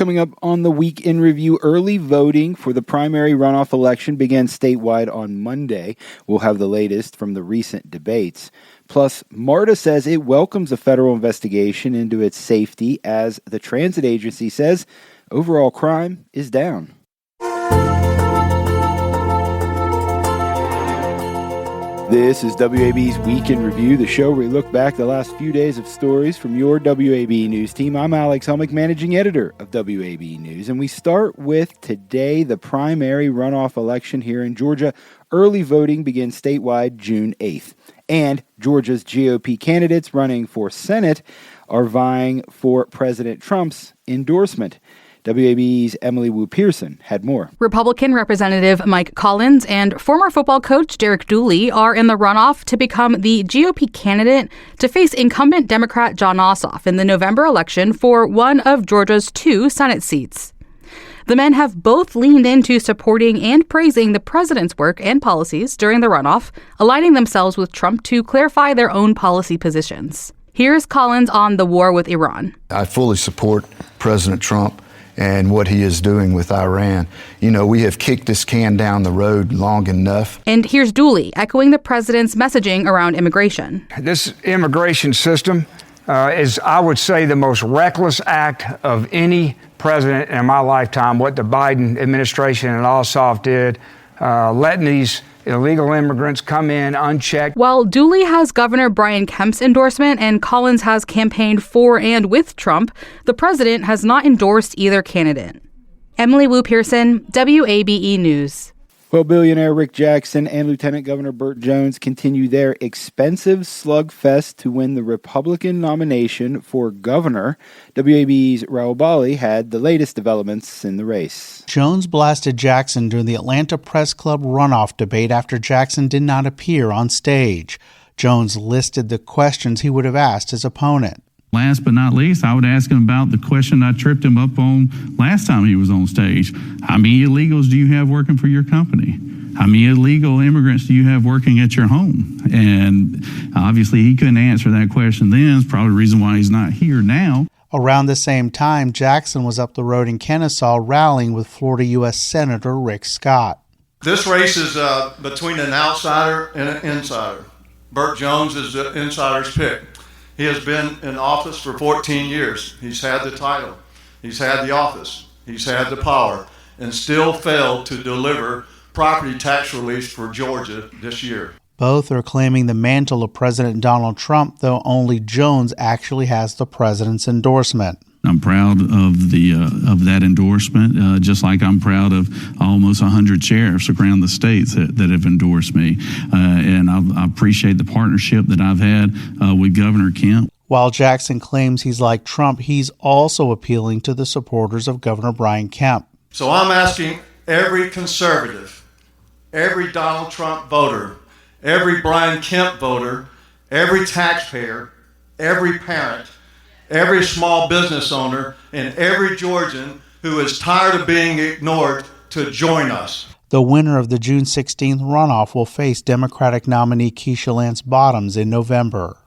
Coming up on the Week in Review, early voting for the primary runoff election began statewide on Monday. We'll have the latest from the recent debates. Plus, MARTA says it welcomes a federal investigation into its safety as the transit agency says overall crime is down. This is WAB's Week in Review, the show where we look back the last few days of stories from your WAB News team. I'm Alex Helmick, managing editor of WAB News, and we start with today, the primary runoff election here in Georgia. Early voting begins statewide June 8th, and Georgia's GOP candidates running for Senate are vying for President Trump's endorsement. WAB's Emily Wu Pearson had more. Republican Representative Mike Collins and former football coach Derek Dooley are in the runoff to become the GOP candidate to face incumbent Democrat Jon Ossoff in the November election for one of Georgia's 2 Senate seats. The men have both leaned into supporting and praising the president's work and policies during the runoff, aligning themselves with Trump to clarify their own policy positions. Here's Collins on the war with Iran. I fully support President Trump and what he is doing with Iran. You know, we have kicked this can down the road long enough. And here's Dooley echoing the president's messaging around immigration. This immigration system is, I would say, the most reckless act of any president in my lifetime, what the Biden administration and Ossoff did, letting these illegal immigrants come in unchecked. While Dooley has Governor Brian Kemp's endorsement and Collins has campaigned for and with Trump, the president has not endorsed either candidate. Emily Wu Pearson, WABE News. Well, billionaire Rick Jackson and Lieutenant Governor Burt Jones continue their expensive slugfest to win the Republican nomination for governor. WAB's Raul Bali had the latest developments in the race. Jones blasted Jackson during the Atlanta Press Club runoff debate after Jackson did not appear on stage. Jones listed the questions he would have asked his opponent. Last but not least, I would ask him about the question I tripped him up on last time he was on stage. How many illegals do you have working for your company? How many illegal immigrants do you have working at your home? And obviously he couldn't answer that question then. It's probably the reason why he's not here now. Around the same time, Jackson was up the road in Kennesaw rallying with Florida U.S. Senator Rick Scott. This race is between an outsider and an insider. Burt Jones is the insider's pick. He has been in office for 14 years. He's had the title, he's had the office, he's had the power, and still failed to deliver property tax relief for Georgia this year. Both are claiming the mantle of President Donald Trump, though only Jones actually has the president's endorsement. I'm proud of that endorsement, just like I'm proud of almost 100 sheriffs around the states that have endorsed me. And I appreciate the partnership that I've had with Governor Kemp. While Jackson claims he's like Trump, he's also appealing to the supporters of Governor Brian Kemp. So I'm asking every conservative, every Donald Trump voter, every Brian Kemp voter, every taxpayer, every parent, every small business owner, and every Georgian who is tired of being ignored to join us. The winner of the June 16th runoff will face Democratic nominee Keisha Lance Bottoms in November.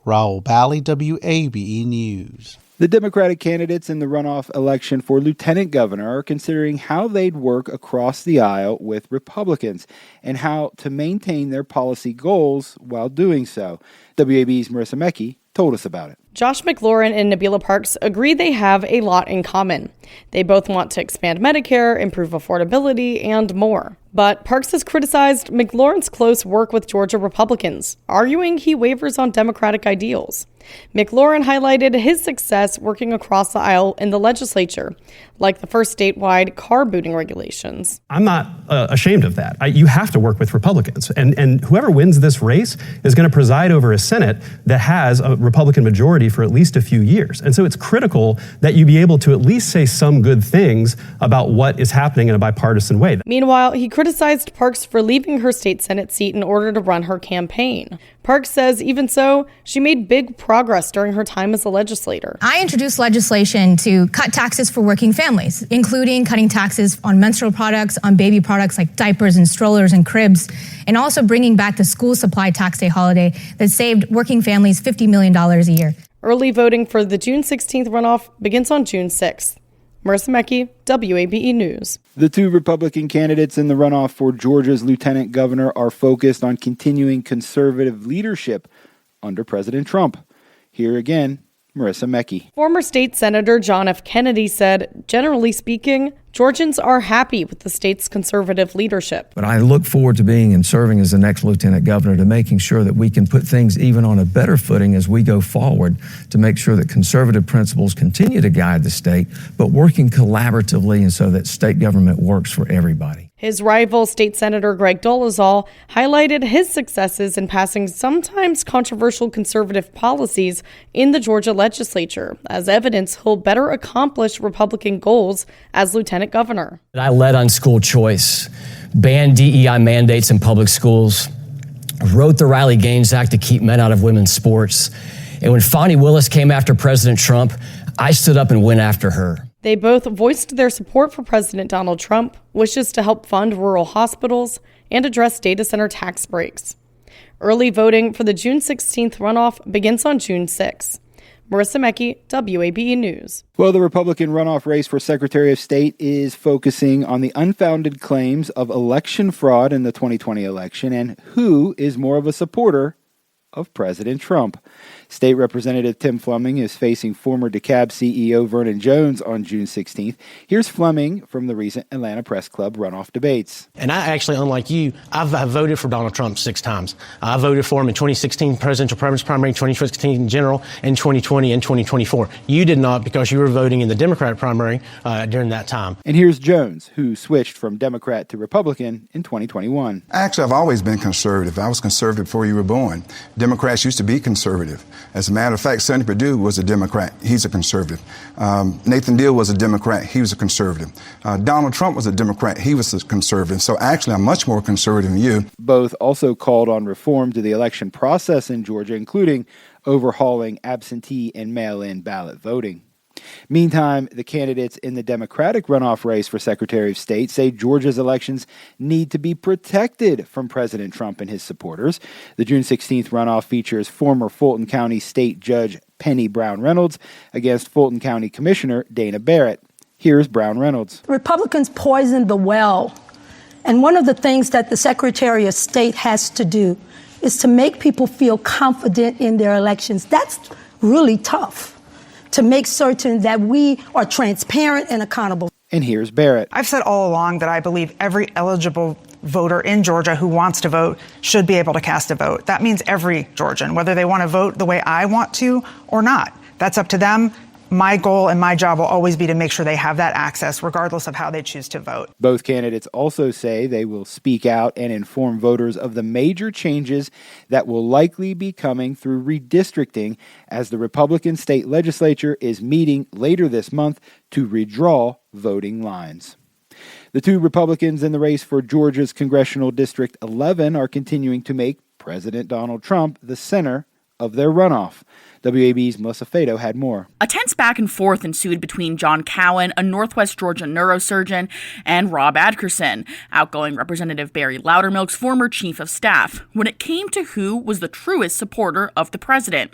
Raul Bali, WABE News. The Democratic candidates in the runoff election for lieutenant governor are considering how they'd work across the aisle with Republicans and how to maintain their policy goals while doing so. WAB's Marissa Mecki told us about it. Josh McLaurin and Nabila Parks agree they have a lot in common. They both want to expand Medicare, improve affordability, and more. But Parks has criticized McLaurin's close work with Georgia Republicans, arguing he wavers on Democratic ideals. McLaurin highlighted his success working across the aisle in the legislature, like the first statewide car booting regulations. I'm not ashamed of that. You have to work with Republicans. And whoever wins this race is going to preside over a Senate that has a Republican majority for at least a few years. And so it's critical that you be able to at least say some good things about what is happening in a bipartisan way. Meanwhile, he criticized Parks for leaving her state Senate seat in order to run her campaign. Parks says even so, she made big progress during her time as a legislator. I introduced legislation to cut taxes for working families, including cutting taxes on menstrual products, on baby products like diapers and strollers and cribs, and also bringing back the school supply tax day holiday that saved working families $50 million a year. Early voting for the June 16th runoff begins on June 6th. Marissa Mackey, WABE News. The two Republican candidates in the runoff for Georgia's lieutenant governor are focused on continuing conservative leadership under President Trump. Here again, Marissa Mackey. Former state senator John F. Kennedy said, generally speaking, Georgians are happy with the state's conservative leadership. But I look forward to being and serving as the next lieutenant governor to making sure that we can put things even on a better footing as we go forward to make sure that conservative principles continue to guide the state, but working collaboratively and so that state government works for everybody. His rival, State Senator Greg Dolezal, highlighted his successes in passing sometimes controversial conservative policies in the Georgia legislature as evidence he'll better accomplish Republican goals as lieutenant governor. I led on school choice, banned DEI mandates in public schools, wrote the Riley Gaines Act to keep men out of women's sports. And when Fonnie Willis came after President Trump, I stood up and went after her. They both voiced their support for President Donald Trump, wishes to help fund rural hospitals, and address data center tax breaks. Early voting for the June 16th runoff begins on June 6th. Marissa Mackey, WABE News. Well, the Republican runoff race for Secretary of State is focusing on the unfounded claims of election fraud in the 2020 election and who is more of a supporter of President Trump. State Representative Tim Fleming is facing former DeKalb CEO Vernon Jones on June 16th. Here's Fleming from the recent Atlanta Press Club runoff debates. And I actually, unlike you, I've voted for Donald Trump 6 times. I voted for him in 2016 presidential preference primary, 2016 general, and 2020 and 2024. You did not because you were voting in the Democratic primary during that time. And here's Jones, who switched from Democrat to Republican in 2021. Actually, I've always been conservative. I was conservative before you were born. Democrats used to be conservative. As a matter of fact, Sonny Perdue was a Democrat. He's a conservative. Nathan Deal was a Democrat. He was a conservative. Donald Trump was a Democrat. He was a conservative. So actually, I'm much more conservative than you. Both also called on reform to the election process in Georgia, including overhauling absentee and mail-in ballot voting. Meantime, the candidates in the Democratic runoff race for Secretary of State say Georgia's elections need to be protected from President Trump and his supporters. The June 16th runoff features former Fulton County State Judge Penny Brown Reynolds against Fulton County Commissioner Dana Barrett. Here's Brown Reynolds. Republicans poisoned the well. And one of the things that the Secretary of State has to do is to make people feel confident in their elections. That's really tough, to make certain that we are transparent and accountable. And here's Barrett. I've said all along that I believe every eligible voter in Georgia who wants to vote should be able to cast a vote. That means every Georgian, whether they want to vote the way I want to or not. That's up to them. My goal and my job will always be to make sure they have that access, regardless of how they choose to vote. Both candidates also say they will speak out and inform voters of the major changes that will likely be coming through redistricting as the Republican state legislature is meeting later this month to redraw voting lines. The two Republicans in the race for Georgia's Congressional District 11 are continuing to make President Donald Trump the center of their runoff. WAB's Melissa Fado had more. A tense back and forth ensued between John Cowan, a Northwest Georgia neurosurgeon, and Rob Adkerson, outgoing Representative Barry Loudermilk's former chief of staff, when it came to who was the truest supporter of the president.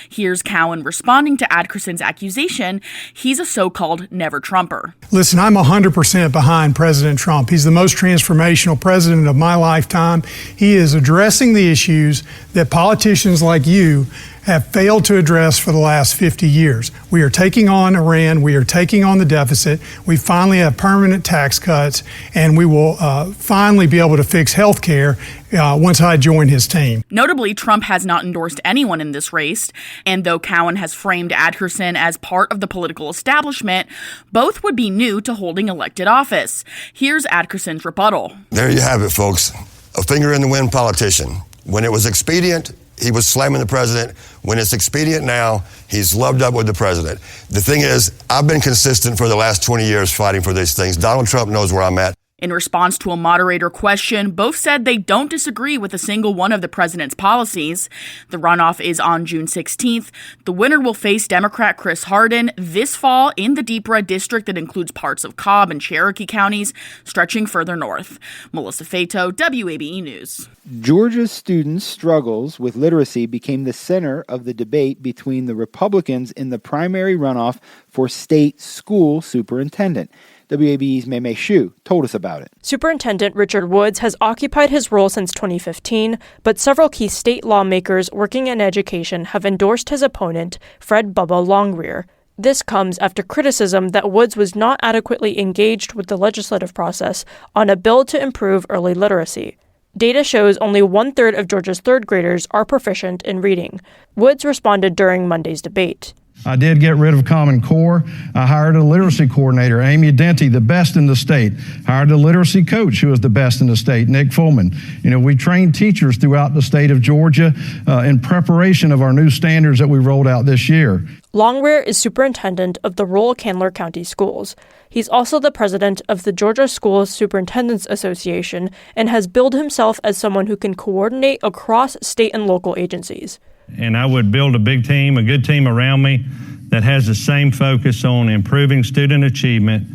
Here's Cowan responding to Adkerson's accusation he's a so-called never-Trumper. Listen, I'm 100% behind President Trump. He's the most transformational president of my lifetime. He is addressing the issues that politicians like you have failed to address for the last 50 years. We are taking on Iran. We are taking on the deficit. We finally have permanent tax cuts, and we will finally be able to fix health care once I join his team. Notably, Trump has not endorsed anyone in this race, and though Cowan has framed Adkerson as part of the political establishment, both would be new to holding elected office. Here's Adkerson's rebuttal. There you have it, folks. A finger in the wind politician. When it was expedient, he was slamming the president. When it's expedient now, he's loved up with the president. The thing is, I've been consistent for the last 20 years fighting for these things. Donald Trump knows where I'm at. In response to a moderator question, both said they don't disagree with a single one of the president's policies. The runoff is on June 16th. The winner will face Democrat Chris Hardin this fall in the deep red district that includes parts of Cobb and Cherokee counties, stretching further north. Melissa Fato, WABE News. Georgia's students' struggles with literacy became the center of the debate between the Republicans in the primary runoff for state school superintendent. WABE's Mei Shu told us about it. Superintendent Richard Woods has occupied his role since 2015, but several key state lawmakers working in education have endorsed his opponent, Fred Bubba Longrear. This comes after criticism that Woods was not adequately engaged with the legislative process on a bill to improve early literacy. Data shows only 1/3 of Georgia's third graders are proficient in reading. Woods responded during Monday's debate. I did get rid of Common Core. I hired a literacy coordinator, Amy Denti, the best in the state. Hired a literacy coach who was the best in the state, Nick Fullman. We trained teachers throughout the state of Georgia in preparation of our new standards that we rolled out this year. Longrear is superintendent of the rural Candler County Schools. He's also the president of the Georgia Schools Superintendents Association and has billed himself as someone who can coordinate across state and local agencies. And I would build a big team, a good team around me that has the same focus on improving student achievement,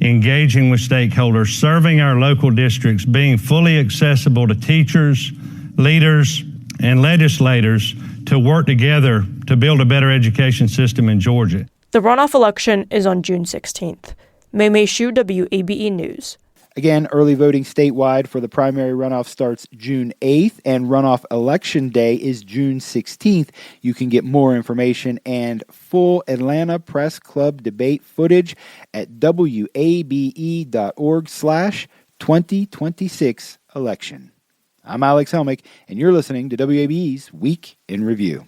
engaging with stakeholders, serving our local districts, being fully accessible to teachers, leaders, and legislators to work together to build a better education system in Georgia. The runoff election is on June 16th. Mei Shu, WABE News. Again, early voting statewide for the primary runoff starts June 8th, and runoff election day is June 16th. You can get more information and full Atlanta Press Club debate footage at wabe.org/2026election. I'm Alex Helmick, and you're listening to WABE's Week in Review.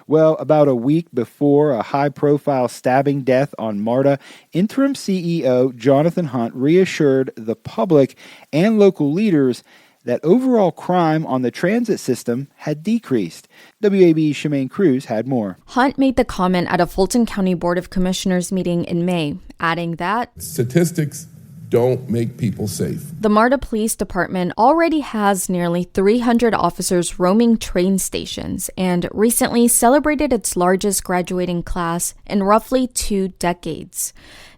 Well, about a week before a high-profile stabbing death on MARTA, Interim CEO Jonathan Hunt reassured the public and local leaders that overall crime on the transit system had decreased. WABE's Shemaine Cruz had more. Hunt made the comment at a Fulton County Board of Commissioners meeting in May, adding that statistics don't make people safe. The MARTA Police Department already has nearly 300 officers roaming train stations and recently celebrated its largest graduating class in roughly 2 decades.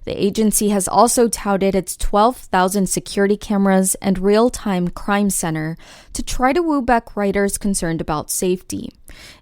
The agency has also touted its 12,000 security cameras and real-time crime center to try to woo back riders concerned about safety.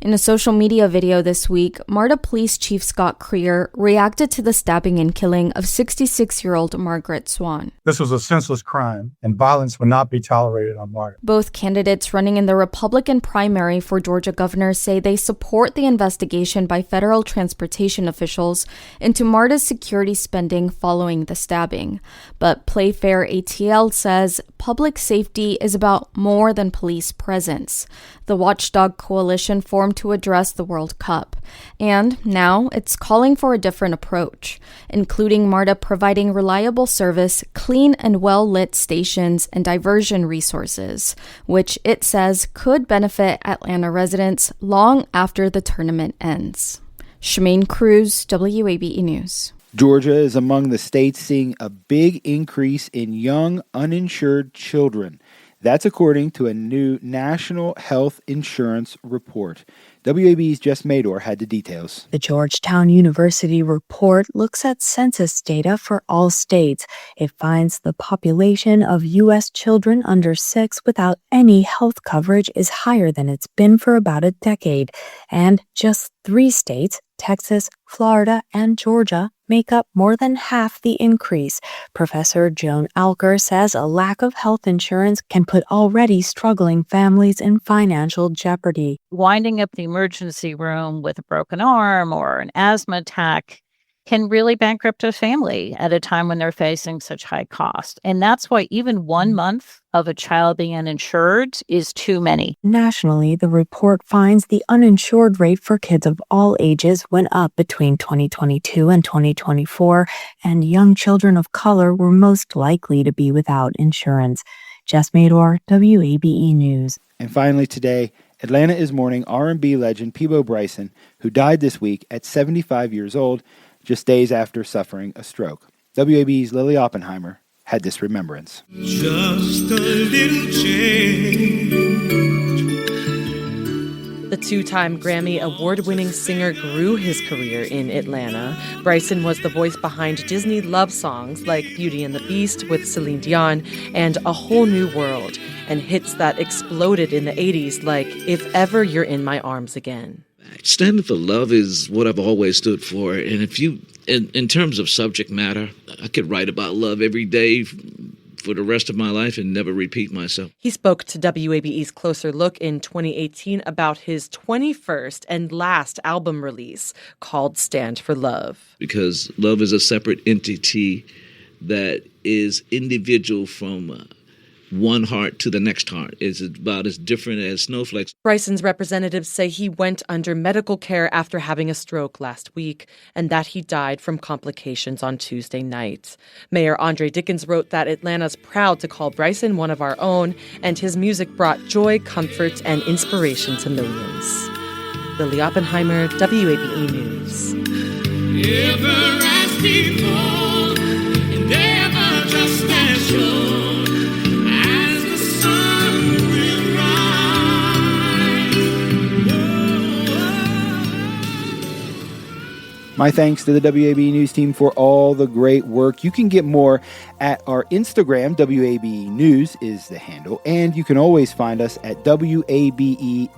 In a social media video this week, MARTA Police Chief Scott Creer reacted to the stabbing and killing of 66-year-old Margaret Swan. This was a senseless crime, and violence would not be tolerated on MARTA. Both candidates running in the Republican primary for Georgia governor say they support the investigation by federal transportation officials into MARTA's security spending following the stabbing. But Playfair ATL says public safety is about more than police presence. The Watchdog Coalition formed to address the World Cup. And now it's calling for a different approach, including MARTA providing reliable service, clean and well-lit stations, and diversion resources, which it says could benefit Atlanta residents long after the tournament ends. Shemaine Cruz, WABE News. Georgia is among the states seeing a big increase in young, uninsured children. That's according to a new National Health Insurance report. WAB's Jess Mador had the details. The Georgetown University report looks at census data for all states. It finds the population of U.S. children under 6 without any health coverage is higher than it's been for about a decade. And just 3 states, Texas, Florida, and Georgia, make up more than half the increase. Professor Joan Alker says a lack of health insurance can put already struggling families in financial jeopardy. Winding up the emergency room with a broken arm or an asthma attack can really bankrupt a family at a time when they're facing such high cost. And that's why even 1 month of a child being uninsured is too many. Nationally, the report finds the uninsured rate for kids of all ages went up between 2022 and 2024, and young children of color were most likely to be without insurance. Jess Mador, WABE News. And finally today, Atlanta is mourning R&B legend Peabo Bryson, who died this week at 75 years old, just days after suffering a stroke. WAB's Lily Oppenheimer had this remembrance. Just a little change. The two-time Grammy award-winning singer grew his career in Atlanta. Bryson was the voice behind Disney love songs like Beauty and the Beast with Celine Dion and A Whole New World, and hits that exploded in the 80s like If Ever You're in My Arms Again. Standing for love is what I've always stood for. And if you, in terms of subject matter, I could write about love every day for the rest of my life and never repeat myself. He spoke to WABE's Closer Look in 2018 about his 21st and last album release called Stand for Love. Because love is a separate entity that is individual from one heart to the next heart. It's about as different as snowflakes. Bryson's representatives say he went under medical care after having a stroke last week and that he died from complications on Tuesday night. Mayor Andre Dickens wrote that Atlanta's proud to call Bryson one of our own, and his music brought joy, comfort, and inspiration to millions. Lily Oppenheimer, WABE News. Ever as before, and ever just as sure. My thanks to the WABE News team for all the great work. You can get more at our Instagram. WABE News is the handle. And you can always find us at WABE.org.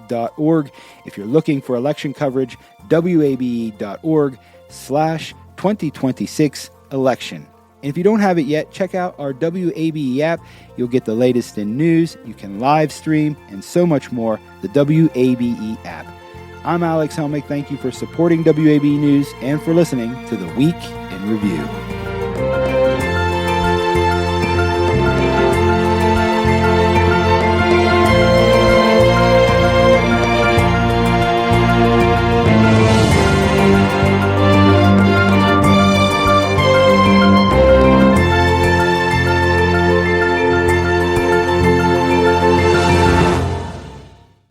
If you're looking for election coverage, WABE.org/2026 election. And if you don't have it yet, check out our WABE app. You'll get the latest in news. You can live stream and so much more. The WABE app. I'm Alex Helmick. Thank you for supporting WABE News and for listening to the Week in Review.